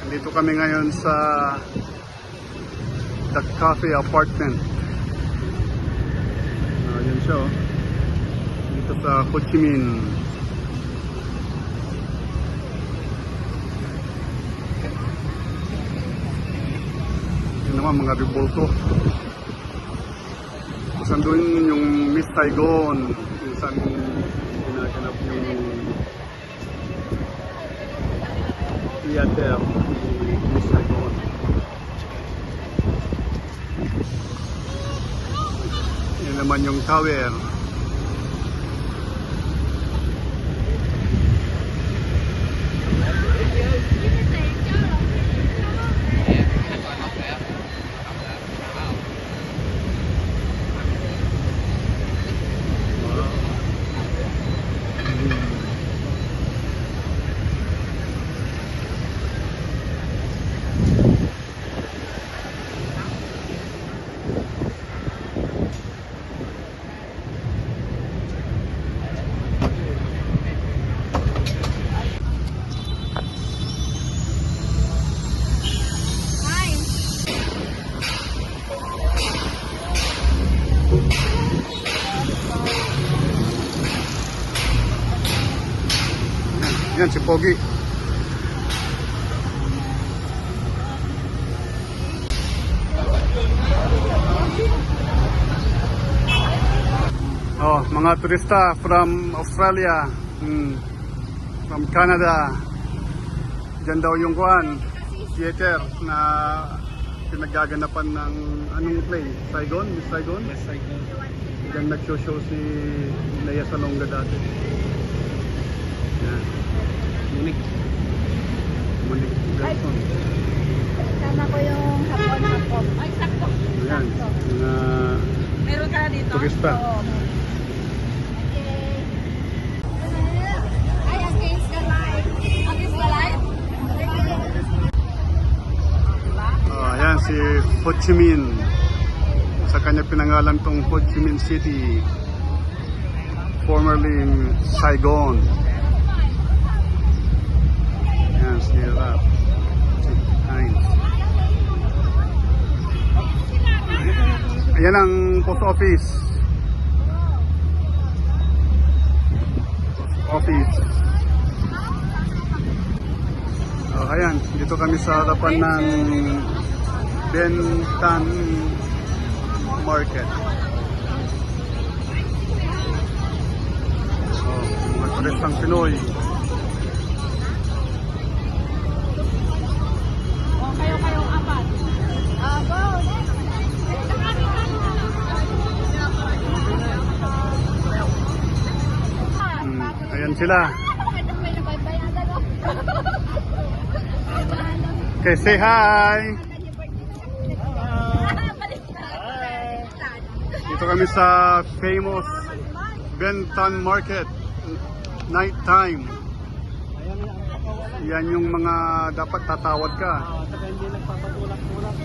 Dito kami ngayon sa The Cafe Apartment. Yan siya, oh. Dito sa Ho Chi Minh. Yan naman mga revolto. Saan doon yung Miss Saigon, yung saan ginaganap yung theater ni Miss Saigon. Yan naman yung tower. Yan si Pogi. Oh, mga turista from Australia, from Canada. Diyan daw yung theater na pinaggaganapan ng anong play? Saigon? Miss Saigon? Yes, Saigon. Diyan nag-show si Lea Salonga dati. Yan. Monique. Monique Gelson. Tama ko yung hapon. Ay, sakto. Ayan, mga Meron ka dito? turista. Oo. Okay. Ay, against the light. Against the light? Ayan si Ho Chi Minh. Sa kanya pinangalan tong Ho Chi Minh City. Formerly Saigon. Ayan si Rap. Si Heinz. Ayan ang post office. Ayan, dito kami sa harapan ng Ben Thanh Market. Mga turistang Pinoy. Kayong apat. Go! Ayan sila. Okay, say hi! Dito kami sa famous Ben Thanh Market. Night time. Yan yung mga dapat tatawad ka. Saka hindi nagpapatulak-tulak.